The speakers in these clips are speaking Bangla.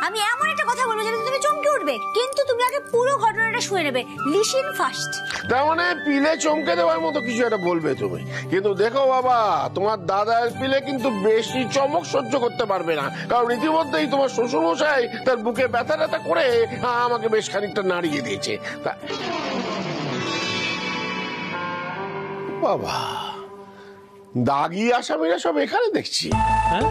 আমি এমন একটা কথা বলবো যেটা তুমি চমকে উঠবে, কিন্তু তুমি আগে পুরো ঘটনাটা শুনে নেবে। Listen first. তার মানে পিলে চমকে দেওয়ার মতো কিছু একটা বলবে তুমি, কিন্তু দেখো বাবা, তোমার দাদার পিলে কিন্তু বেশি চমক সহ্য করতে পারবে না, কারণ ইতিমধ্যেই তোমার শ্বশুরমশাই তার বুকে ব্যথা ট্যাথা করে আমাকে বেশ খানিকটা নাড়িয়ে দিয়েছে। বাবা, দাগি আসামিরা সব এখানে দেখছি। হ্যাঁ,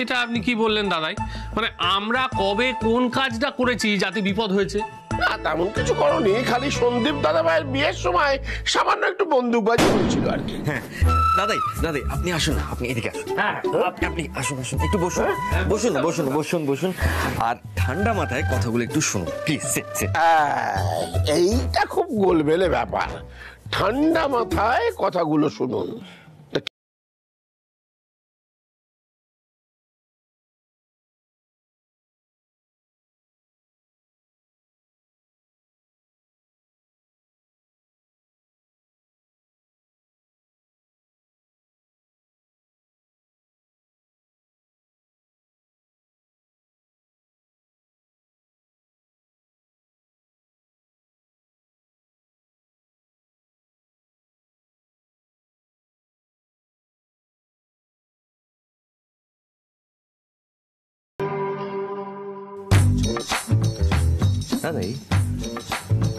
এটা আপনি কি বললেন দাদাই? মানে আমরা কবে কোন কাজটা করেছি যাতে বিপদ হয়েছে? না, তেমন কিছু করনি, খালি সন্দীপ দাদা ভাইয়ের বিয়ের সময় সামান্য একটু বন্দুকবাজি হয়েছিল আর কি। হ্যাঁ দাদাই, দাদাই আপনি আসুন, আপনি এদিকে আসুন। হ্যাঁ আপনি আসুন, আসুন, একটু বসুন, বসুন বসুন বসুন বসুন, আর ঠান্ডা মাথায় কথাগুলো একটু শুনুন প্লিজ। এইটা খুব গোলমেলে ব্যাপার, ঠান্ডা মাথায় কথাগুলো শুনুন। দাদাই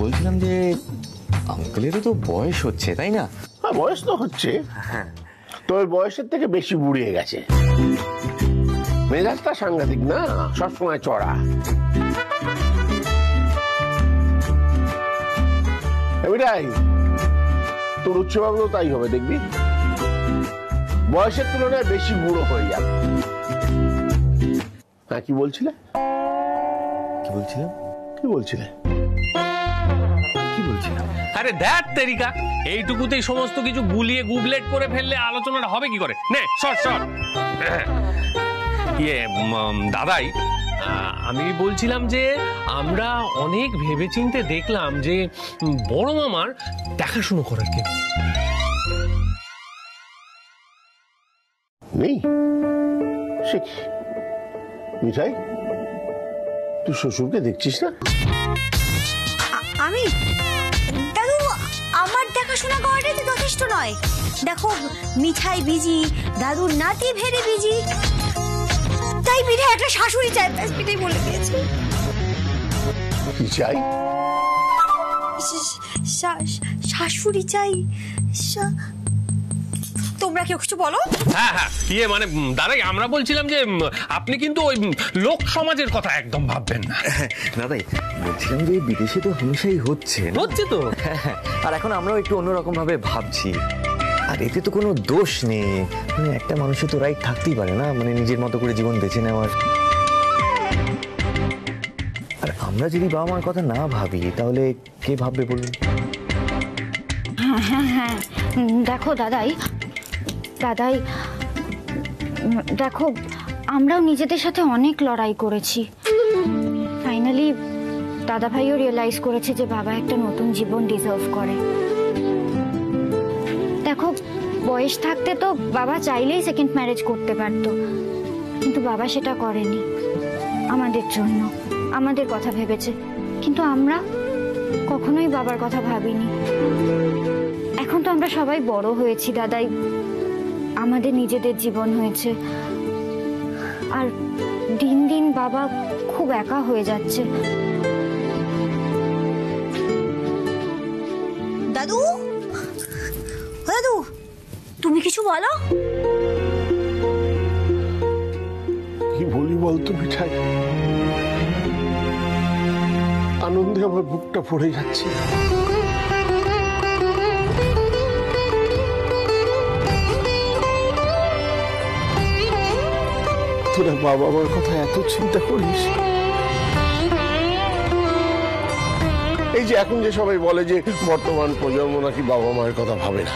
বলছিলাম যে আঙ্কেলেরও তো বয়স হচ্ছে, তাই না? হ্যাঁ, বয়স তো হচ্ছে, তোর বয়সের থেকে বেশি বুড়িয়ে গেছে। মেজাজটা সাংঘাতিক না, সবসময় চড়া। এটাই তোর উচ্চভাবেও তাই হবে, দেখবি বয়সের তুলনায় বেশি বুড়ো হয়ে যাবে। হ্যাঁ, কি বলছিলে? কি বলছিলাম? কি বলছিলে? কি বলছিলাম? আরে দ্যাট তেরিকা, এইটুকুতেই সমস্ত কিছু গুলিয়ে গুবলেট করে ফেললে আলোচনাটা হবে কি করে? নে শর্ট শর্ট। দাদাই, আমি বলছিলাম যে আমরা অনেক ভেবেচিন্তে দেখলাম যে বড় মামার দেখাশুনো করার কেউ নেই। সে কি মিঠাই, তুই শ্বশুরকে দেখছিস না? আমি দাদু, আমার দেখাশোনা করাটাই তো যথেষ্ট নয়। দেখো, মিঠাই বিজি, দাদুর নাতি ভেরি বিজি, তাই মিঠাই একটা শাশুড়ি চাই, মিঠাই বলে দিয়েছে। কি চাই? শাশুড়ি চাই। তোমরা কেউ কিছু বলো? হ্যাঁ হ্যাঁ, মানে দাদাই, আমরা বলছিলাম যে আপনি কিন্তু ওই লোক সমাজের কথা একদম ভাববেন না। দাদাই বলছিলাম যে বিদেশে তো হামেশাই হচ্ছে তো। আর এখন আমরাও একটু অন্যরকম ভাবে ভাবছি, আর এতে তো কোনো দোষ নেই। মানে একটা মানুষের তো রাইট থাকতেই পারে না, মানে নিজের মতো করে জীবন বেছে নেওয়ার। আর আমরা যদি বাবা মার কথা না ভাবি তাহলে কে ভাববে বলুন? হ্যাঁ হ্যাঁ, দেখো দাদাই, দেখো আমরাও নিজেদের সাথে অনেক লড়াই করেছি। ফাইনালি দাদা ভাইও রিয়েলাইজ করেছে যে বাবা একটা নতুন জীবন ডিজার্ভ করে। দেখো, বয়স থাকতে তো বাবা চাইলেই সেকেন্ড ম্যারেজ করতে পারতো, কিন্তু বাবা সেটা করেনি। আমাদের জন্য, আমাদের কথা ভেবেছে, কিন্তু আমরা কখনোই বাবার কথা ভাবিনি। এখন তো আমরা সবাই বড় হয়েছি দাদাই, আমাদের নিজেদের জীবন হয়েছে, আর দিন দিন বাবা খুব একা হয়ে যাচ্ছে। দাদু, দাদু, তুমি কিছু বলো। কি বলি বলতো মিঠাই, আনন্দে আমার বুকটা পড়ে যাচ্ছে। তোরা বাবা মার কথা এত চিন্তা করিস? এই যে এখন যে সবাই বলে যে বর্তমান প্রজন্ম নাকি বাবা মায়ের কথা ভাবে না,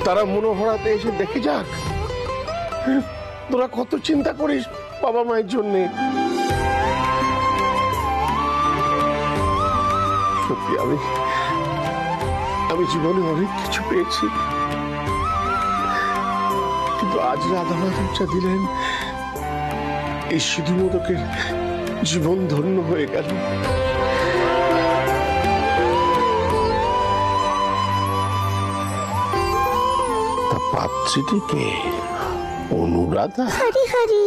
তারা মনোভরাতে এসে দেখে যাক তোরা কত চিন্তা করিস বাবা মায়ের জন্যে। সত্যি আমি জীবনে অনেক কিছু পেয়েছি, কিন্তু আজ রাধা মাধব যা দিলেন, এই সিধু মোদকের জীবন ধন্য হয়ে গেল। পাত্রীটিকে অনুরাধা। হরি হরি।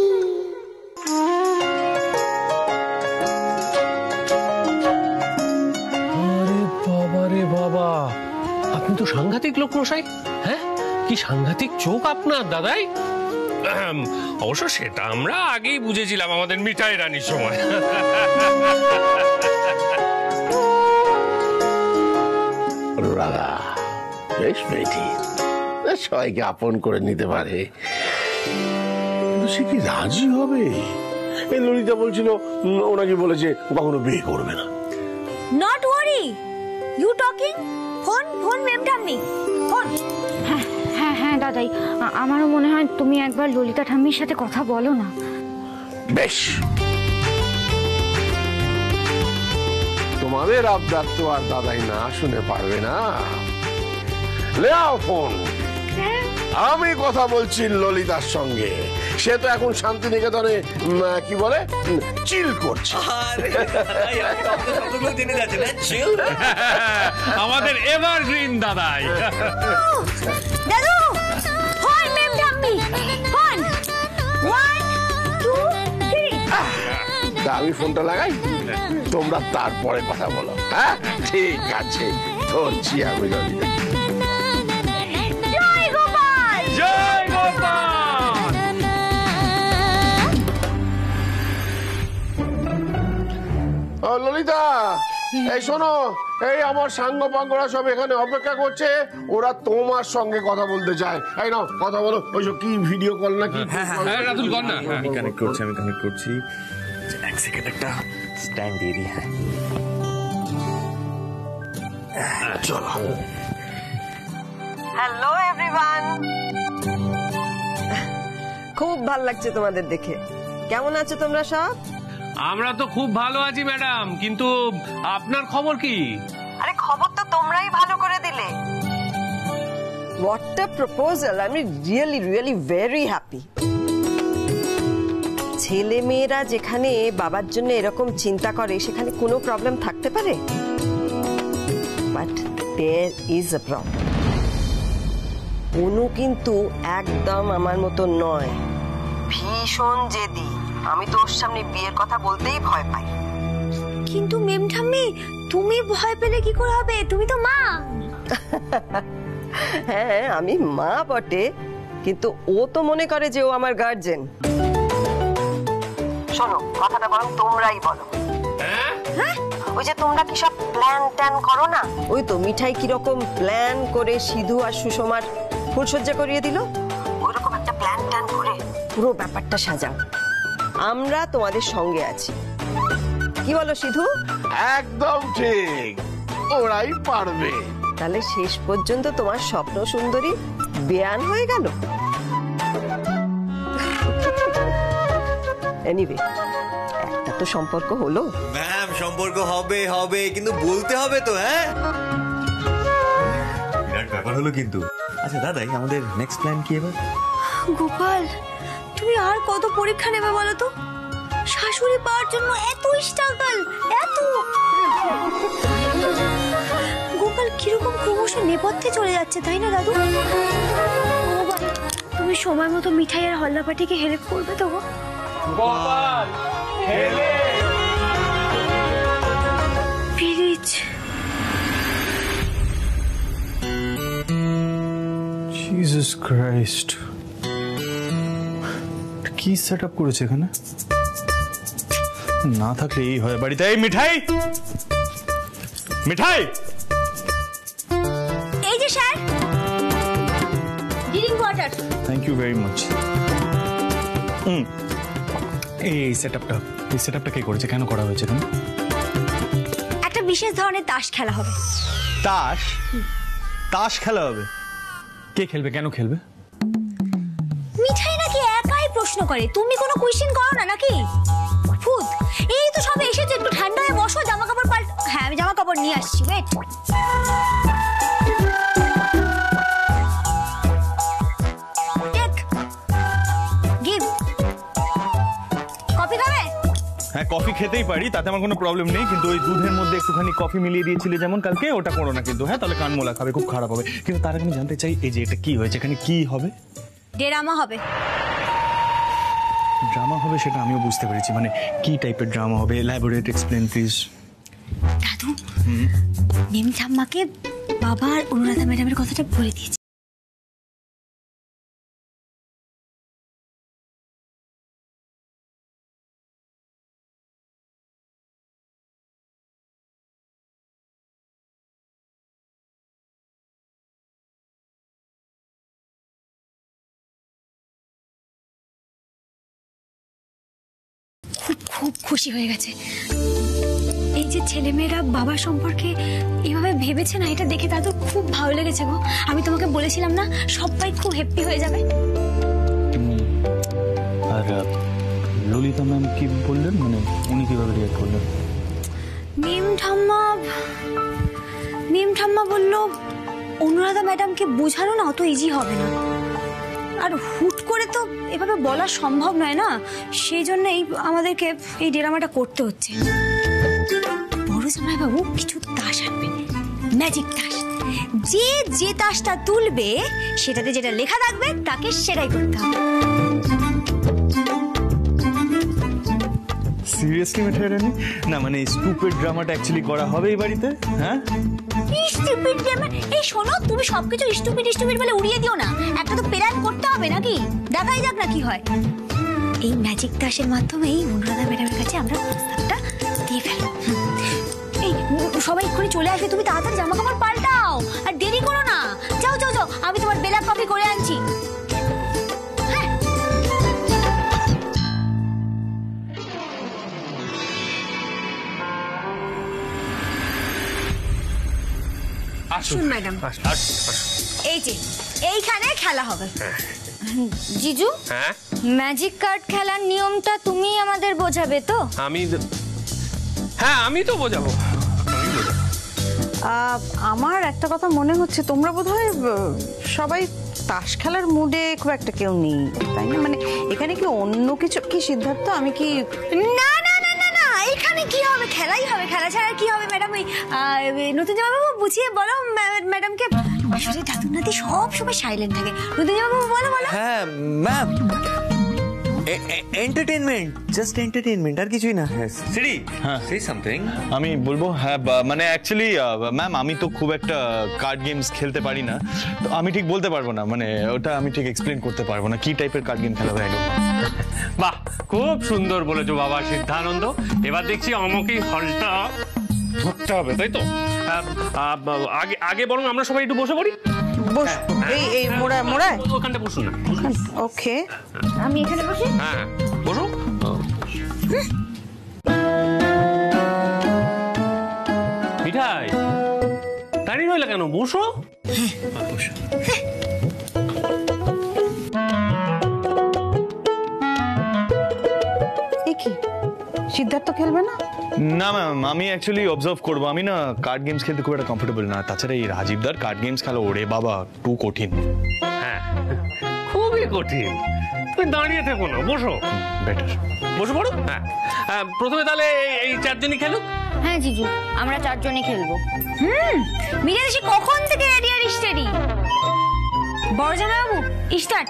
আরে বাবা রে বাবা, আপনি তো সাংঘাতিক লোক মশাই। হ্যাঁ, কি সাংঘাতিক চোখ আপনার দাদাই। অবশ্য সেটা আমরা আগেই বুঝেছিলাম আমাদের মিঠাই রানীর সময়। অনুরাধা বেশ মেয়েটি, সবাইকে আপন করে নিতে পারে, কিন্তু সে কি রাজি হবে? এই ললিতা বলছিল ওনাকে বলেছে কখনো বিয়ে করবে না। Not worry, you talking. Phone phone মেম ঠাম্মি, ফোন। হ্যাঁ হ্যাঁ হ্যাঁ দাদাই, আমারও মনে হয় তুমি একবার ললিতা ঠাম্মির সাথে কথা বলো না। বেশ, তোমাদের আবদার তো আর দাদাই না শুনে পারবে না। লেও ফোন, আমি কথা বলছি ললিতার সঙ্গে। সে তো এখন শান্তিনিকেতনে কি বলে চিল করছে। আমাদের এভারগ্রিন দাদাই। দাদু ফোন মেম ঠাম্মি, ফোন। 1 2 3। আমি ফোনটা লাগাই, তোমরা তারপরে কথা বলো। হ্যাঁ ঠিক আছে, ধরছি আমি ললিতা। জয় গোপাল, জয় গোপাল। ও ললিতা, এই শোনো, এই আমার সাঙ্গ পাঙ্গরা সব এখানে অপেক্ষা করছে, ওরা তোমার সঙ্গে কথা বলতে চায়। এই নাও কথা বলো। ওইসব কি ভিডিও কল নাকি? হ্যাঁ রাতুল কর না। আমি কানেক্ট করছি। এক সেকেন্ড, একটা স্ট্যান্ড দিয়ে দিই। হ্যাঁ চলো। হ্যালো এভরিওয়ান, খুব ভালো লাগছে তোমাদের দেখে। কেমন আছো তোমরা সব? আমরা তো খুব ভালো আছি ম্যাডাম, কিন্তু আপনার খবর কি? আরে খবর তো তোমরাই ভালো করে দিলে। What a proposal! আমি রিয়েলি রিয়েলি ভেরি হ্যাপি। ছেলে মেয়েরা যেখানে বাবার জন্য এরকম চিন্তা করে সেখানে কোনো প্রবলেম থাকতে পারে? But there is a problem. Anu কিন্তু একদম আমার মতো নয়, ভীষণ জেদি। আমি তো ওর সামনে বিয়ের কথা বলতেই ভয় পাই। কিন্তু মেম ঠাম্মি, তুমি ভয় পেলে কি করে হবে? তুমি তো মা। হ্যাঁ আমি মা বটে, কিন্তু ও তো মনে করে যে ও আমার গার্জেন। শোনো, কথাটা বরং তোমরাই বলো। ওই যে তোমরা কি সব প্ল্যান ট্যান করো না, ওই তো মিঠাই কিরকম প্ল্যান করে সিধু আর সুষমার ফুলসজ্জা করিয়ে দিল, ওইরকম একটা প্ল্যান ট্যান করে পুরো ব্যাপারটা সাজাও। আমরা তোমাদের সঙ্গে আছি। কি বলো সিধু? একদম ঠিক, ওরাই পারবে। তাহলে শেষ পর্যন্ত তোমার স্বপ্ন সুন্দরী বেয়ান হয়ে গেল। এনিওয়ে, একটা তো সম্পর্ক হলো। ম্যাম সম্পর্ক হবে কিন্তু বলতে হবে তো। হ্যাঁ বিরাট ব্যাপার হলো কিন্তু। আচ্ছা দাদাই, আমাদের নেক্সট প্ল্যান কি এবার? গোপাল, তুমি আর কত পরীক্ষা নেবে বলো তো? শাশুড়ি পাওয়ার জন্য এত স্ট্রাগল, এত। গোপাল কিরকম ক্রমশ নেপথ্যে চলে যাচ্ছে, তাই না দাদু? গোপাল, তুমি সময় মতো মিঠাই আর হল্লাপাটিকে হেল্প করবে তো? গোপাল প্লিজ। জিসাস ক্রাইস্ট, কি সেট আপ করেছে এখানে? না থাকলে এই হয় বাড়িতে। এই মিঠাই, মিঠাই! এই যে sir, drink water. Thank you very much. এই সেটআপটা কে করেছে? কেন করা হয়েছে এখানে? একটা বিশেষ ধরনের তাস খেলা হবে। তাস খেলা হবে? কে খেলবে? কেন খেলবে? মিঠাই নাকি একাই প্রশ্ন করে, তুমি কোনো কোয়েশ্চেন করো না নাকি? ফুদ, এই তো সবে এসেছে, একটু ঠান্ডা হয়ে বসো, জামা কাপড় হ্যাঁ আমি জামা কাপড় নিয়ে আসছি, ওয়েট। হ্যাঁ কফি খেতেই পারি, তাতে আমার কোনো প্রবলেম নেই, কিন্তু ওই দুধের মধ্যে একটুখানি কফি মিলিয়ে দিয়েছিলে যেমন কালকে, ওটা করো না কিন্তু, হ্যাঁ? তাহলে কানমোলা খাবে, খুব খারাপ হবে। কিন্তু তার আগে আমি জানতে চাই, এই যে এটা কি হয়েছে, এখানে কি হবে? ড্রামা হবে। ড্রামা হবে সেটা আমিও বুঝতে পেরেছি, মানে কি টাইপের ড্রামা হবে? Elaborate, explain please. দাদু নিম ঠাম্মাকে বাবা আর অনুরাধা ম্যাডামের কথাটা বলে দিয়েছে। খুব খুব খুশি হয়ে গেছে। এই যে ছেলেমেয়েরা বাবা সম্পর্কে এভাবে ভেবেছে না, এটা দেখে দাদুর খুব ভালো লেগেছে গো। আমি তোমাকে বলেছিলাম না সবাই খুব হ্যাপি হয়ে যাবে। আর ললিতা ম্যাম কি বললেন, মানে উনি কিভাবে রিঅ্যাক্ট করলেন? নিম ঠাম্মা বলল অনুরাধা ম্যাডামকে বোঝানো না অত ইজি হবে না, আর হুট করে তো এভাবে বলা সম্ভব নয় না, সেই জন্যই আমাদেরকে এই ড্রামাটা করতে হচ্ছে। বড় জামাই বাবু কিছু তাস আনবেন, ম্যাজিক তাস। যে তাসটা তুলবে সেটাতে যেটা লেখা থাকবে তাকে সেটাই করতে হবে। সিরিয়াসলি মিঠাই রানী? না মানে স্টুপিড ড্রামাটা অ্যাকচুয়ালি করা হবে এই বাড়িতে? হ্যাঁ স্টুপিড ড্রামা? এই শোনো, তুমি সবকিছু স্টুপিড বলে উড়িয়ে দিও না, একটা তো প্ল্যান করতে হবে নাকি? দেখাই যাক না কি হয়। এই ম্যাজিক তাসের মাধ্যমেই অনুরাধা ম্যাডামের কাছে আমরা প্রস্তাবটা দিয়ে ফেলবো। এই সবাই এক্ষুনি চলে আসবে, তুমি তাড়াতাড়ি জামা কাপড় পাল্টাও আর দেরি করো না। যাও যাও যাও, আমি তোমার ব্ল্যাক কফি করে আনছি। আসুন ম্যাডাম, এই যে এইখানে খেলা হবে। জিজু, হ্যাঁ ম্যাজিক কার্ড খেলার নিয়মটা তুমি আমাদের বোঝাবে তো? আমি তো বোঝাবো। আমার একটা কথা মনে হচ্ছে, তোমরা বোধহয় সবাই তাস খেলার মুডে খুব একটা কেউ নেই, তাই না? মানে এখানে কি অন্য কিছু কি সিদ্ধার্থ? আমি কি না না না না না, এখানে কি হবে? খেলাই হবে, খেলা ছাড়া কি হবে ম্যাডাম? ওই নতুন জামাইবাবু বুঝিয়ে বলো ম্যাডামকে। আসলে দাদুর নাতি সব সময় সাইলেন্ট থাকে। নতুন জামাইবাবু বলো বলো। হ্যাঁ ম্যাম, এন্টারটেইনমেন্ট, জাস্ট এন্টারটেইনমেন্ট, আর কিছুই না। সিরি, হ্যাঁ সে সামথিং। আমি বলবো, হ্যাঁ মানে অ্যাকচুয়ালি ম্যাম আমি তো খুব একটা কার্ড গেমস খেলতে পারি না, তো আমি ঠিক বলতে পারবো না, মানে ওটা আমি ঠিক এক্সপ্লেন করতে পারবো না কি টাইপের কার্ড গেম খেলা হয়। বাহ, খুব সুন্দর বলেছো বাবা সিদ্ধানন্দ। এবার দেখছি আমাকেই হলটা ধরতে হবে, তাই তো? আগে বরং আমরা সবাই একটু বসে পড়ি। বস, এই মোড়ায় ওখানটা বসুন না। ওকে, আমি এখানে বসি। হ্যাঁ বসো। মিঠাই দাঁড়িয়ে রইলে কেন? বসো। কি সিদ্ধার্থ খেলবে না? না ম্যাম, আমি অ্যাকচুয়ালি অবজার্ভ করবো, আমি না কার্ড গেমস খেলতে খুব একটা কমফোর্টেবল না। তাছাড়া এই রাজীবদার কার্ড গেমস খেলা, ওরে বাবা টু কঠিন। হ্যাঁ খুবই কঠিন। তুমি দাঁড়িয়ে থেকো না, বসো। বেটার বসে পড়ো। হ্যাঁ প্রথমে তাহলে এই চারজনই খেলুক। হ্যাঁ জিজু, আমরা চারজনই খেলবো। মিলে দেশে কখন থেকে রেডি আর স্টেডি। বড় জামাইবাবু স্টার্ট।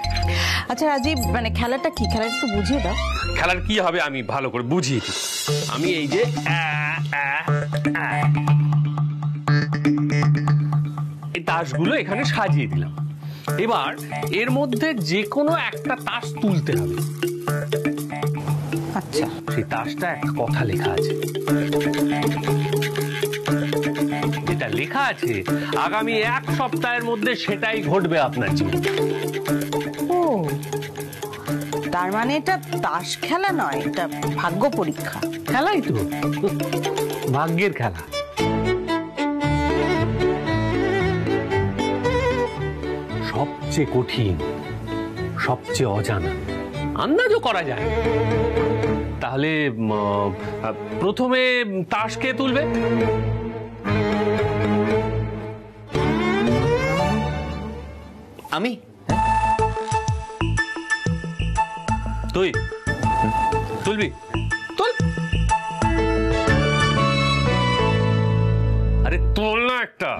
আচ্ছা রাজীব, মানে খেলাটা কি? খেলাটা একটু বুঝিয়ে দাও। খেলার কি হবে আমি ভালো করে বুঝিয়ে দিই। আমি এই যে এই তাসগুলো এখানে সাজিয়ে দিলাম। এবার এর মধ্যে যে কোনো একটা তাস তুলতে হবে। আচ্ছা, সেই তাসটা একটা কথা লেখা আছে, যেটা লেখা আছে আগামী 1 সপ্তাহের মধ্যে সেটাই ঘটবে আপনার জীবনে। ও তার মানে এটা তাস খেলা নয়, এটা ভাগ্য পরীক্ষা। খেলাই তো, ভাগ্যের খেলা। সবচেয়ে কঠিন, সবচেয়ে অজানা, আন্দাজও করা যায়। তাহলে প্রথমে তাস কে তুলবে? আমি। তুই তুলবি? তুল। আরে তোল না একটা।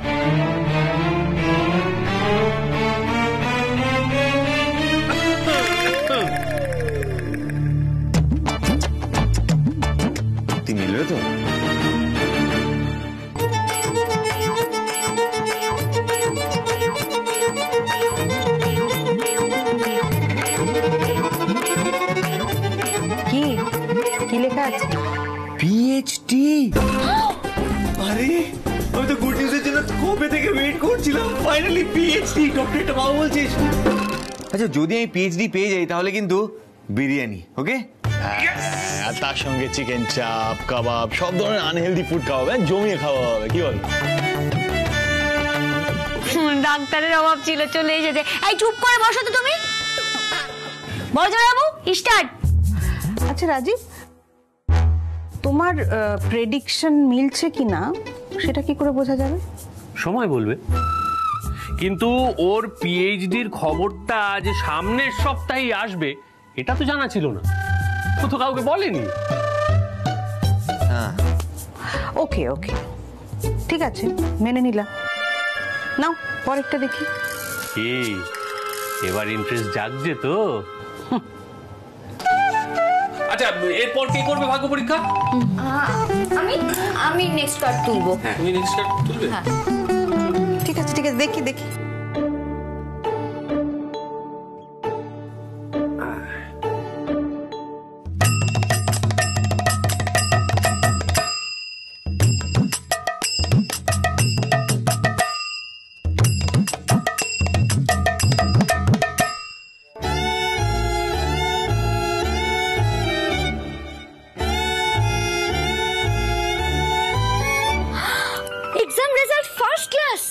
তুই মিলবে তো? কি কি লেখা আছে? পিএইচডি। আরে আমি তো গুড নিউজের জন্য কবে থেকে ওয়েট করছিলাম, ফাইনালি পিএইচডি। ডক্টরটা বাবু বলছিস? আচ্ছা যদি আমি পিএইচডি পেয়ে যাই তাহলে কিন্তু বিরিয়ানি, ওকে? আর তার সঙ্গে চিকেন চাপ, কাবাব, সব ধরনের আনহেলদি ফুড খাওয়া হবে, জমিয়ে খাওয়া হবে, কি বল? ডাক্তারের অভাব ছিল, চলে এসেছে। এই চুপ করে বসো তো তুমি। বড়জামাইবাবু স্টার্ট। আচ্ছা রাজীব, তোমার প্রেডিকশন মিলছে কিনা সেটা কি করে বোঝা যাবে? সময় বলবে। কিন্তু ওর পিএইচডির খবরটা যে সামনের সপ্তাহেই আসবে এটা তো জানা ছিল না, ও তো কাউকে বলেনি। ওকে ওকে, ঠিক আছে, মেনে নিলাম। নাও পরেরটা দেখি। এই এবার ইন্টারেস্ট জাগছে তো? আচ্ছা এরপর কে করবে ভাগ্য পরীক্ষা? আমি নেক্সট কার্ড তুলবো। তুমি নেক্সট কার্ড তুলবে? হ্যাঁ। ঠিক আছে ঠিক আছে, দেখি দেখি। Exam result first class.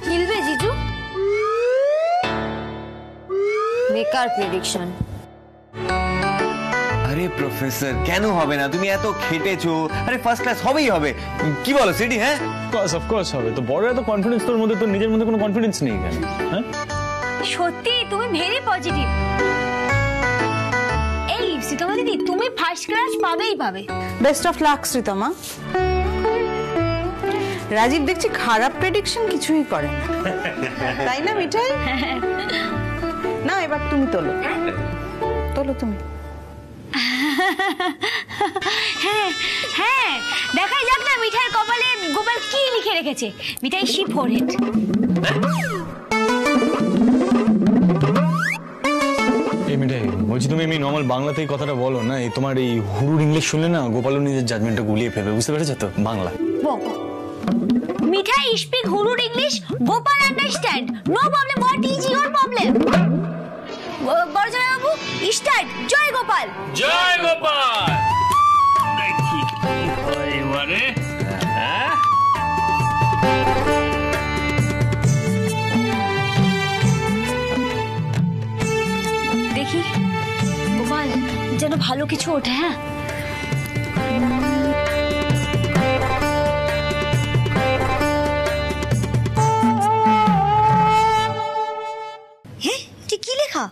মিলবে জিজু? বেকার প্রেডিকশন। আরে প্রফেসর কেন হবে না? তুমি এত খেটেছো, আরে ফার্স্ট ক্লাস হবেই হবে। কি বলো সিডি? হ্যাঁ অফকোর্স হবে। তো বড় এত কনফিডেন্স তোর মধ্যে, তোর নিজের মধ্যে কোনো কনফিডেন্স নেই কেন? হ্যাঁ সত্যি তুমি ভেরি পজিটিভ। এই শ্রীতমা দিদি, তুমি ফার্স্ট ক্লাস পাবেই পাবে। Best of luck Sreetama. Rajib দেখছি খারাপ প্রেডিকশন কিছুই করে না, তাই না মিঠাই? না এবার তুমি তোলো, তোলো তুমি। হ্যাঁ হ্যাঁ, দেখাই যাক না মিঠাইয়ের কপালে গোপাল কি লিখে রেখেছে। মিঠাই শি ফোরহেড। এই মিঠাই বলছি, তুমি আমি নর্মাল বাংলাতেই কথাটা বলো না। এই তোমার এই হুড়ুর ইংলিশ শুনলে না গোপালও নিজের জাজমেন্টটা গুলিয়ে ফেলবে, বুঝতে পেরেছো তো? বাংলা মিঠাই স্পিক হুরুর English, Gopal understand, no problem. What is your problem? বড়জামাইবাবু স্টার্ট। জয় গোপাল। জয় গোপাল। দেখি এবারে। হ্যাঁ দেখি গোপাল যেন ভালো কিছু ওঠে। হ্যাঁ কি লেখা?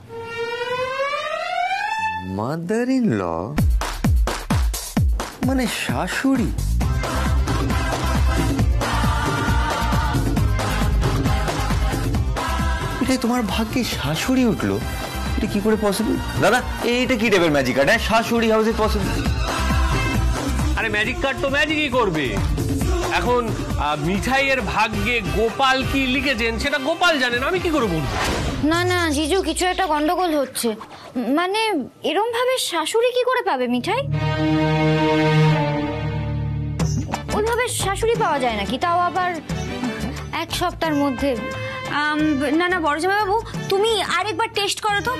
মাদার ইন ল মানে শাশুড়ি? এটা তোমার ভাগ্যে শাশুড়ি উঠলো? এটা কি করে পসিবল দাদা? এইটা কি টাইপের ম্যাজিক কার্ড? হ্যাঁ শাশুড়ি, হাউ ইজ ইট পসিবল? আরে ম্যাজিক কার্ড তো ম্যাজিকই করবে। এখন মিঠাইয়ের ভাগ্যে গোপাল কি লিখেছেন সেটা গোপাল জানেন, আমি কি করে বলবো? না না জিজু, কিছু একটা গন্ডগোল হচ্ছে। মানে এরম ভাবে শাশুড়ি কি করে পাবে মিঠাই? ওইভাবে শাশুড়ি পাওয়া যায় নাকি, তাও আবার এক সপ্তাহের মধ্যে? না না বড়জামাইবাবু, তুমি আরেকবার টেস্ট করো তো।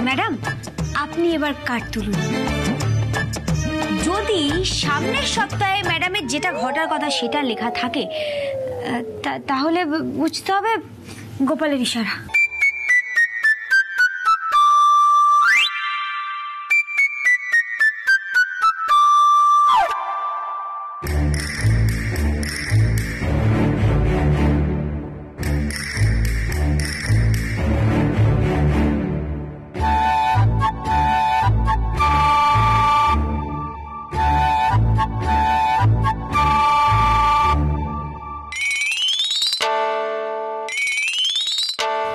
ম্যাডাম আপনি এবার কার্ড তুলুন। যদি সামনের সপ্তাহে ম্যাডামের যেটা ঘটার কথা সেটা লেখা থাকে তাহলে বুঝতে হবে গোপালের ইশারা।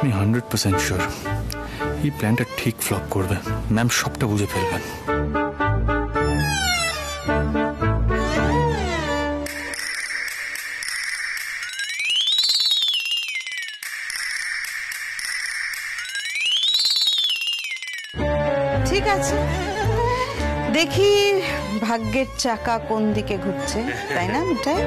আমি 100% শিওর এই প্ল্যানটা ঠিক ফ্লপ করবে। ম্যাম সবটা বুঝে ফেলবেন। ঠিক আছে, দেখি ভাগ্যের চাকা কোন দিকে ঘুরছে, তাই না মিঠাই?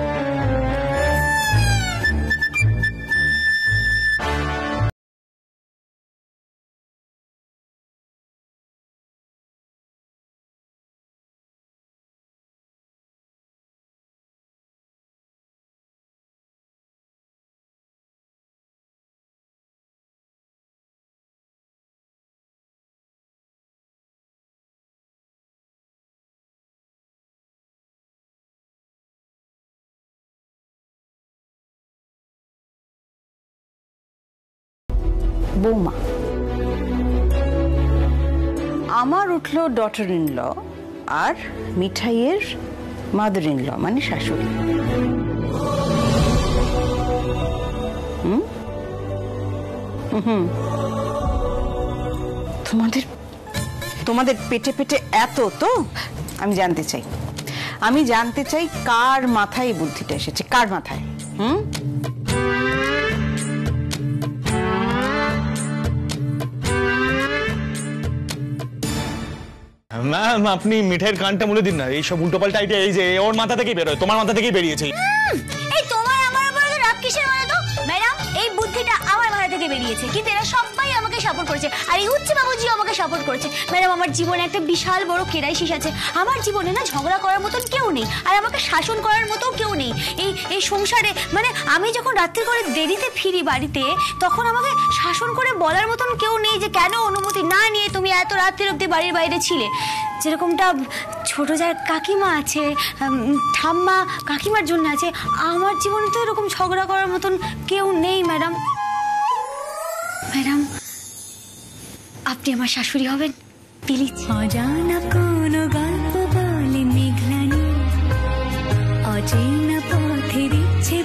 বৌমা, আমার উঠলো ডটার ইন ল আর মিঠাইয়ের মাদার ইন ল মানে শাশুড়ি। তোমাদের তোমাদের পেটে পেটে এত তো আমি জানতে চাই কার মাথায় বুদ্ধিটা এসেছে, কার মাথায়? ম্যাম আপনি মিঠাইয়ের কানটা মুলে দিন না, এইসব উল্টোপাল্টা আইডিয়া এই যে ওর মাথা থেকেই বেরোয়, তোমার মাথা থেকেই বেরিয়েছে। এই তোমার আমার উপরে তো রাগ কিসের বলো তো? ম্যাডাম এই বুদ্ধিটা আমার মাথা থেকে বেরিয়েছে, কিন্তু এরা সবাই আমাকে সাপোর্ট করেছে, আর এই উচ্চ বাবুজিও আমাকে সাপোর্ট করেছে। ম্যাডাম আমার জীবনে একটা বিশাল বড় কেরাইশিস আছে, আমার জীবনে না ঝগড়া করার মতন কেউ নেই, আর আমাকে শাসন করার মতো কেউ নেই এই সংসারে। মানে আমি যখন রাত্রি করে দেরিতে ফিরি বাড়িতে, তখন আমাকে শাসন করে বলার মতন কেউ নেই যে কেন অনুমতি না নিয়ে তুমি এত রাত্রির অবধি বাড়ির বাইরে ছিলে। যেরকমটা ছোট যার কাকিমা আছে, ঠাম্মা কাকিমার জন্য আছে, আমার জীবনে তো এরকম ঝগড়া করার মতন কেউ নেই। ম্যাডাম ম্যাডাম আপনি আমার শাশুড়ি হবেন প্লিজ। অজানা কোনো গল্প বলে মেঘলানি, অচেনা পথে দিচ্ছে।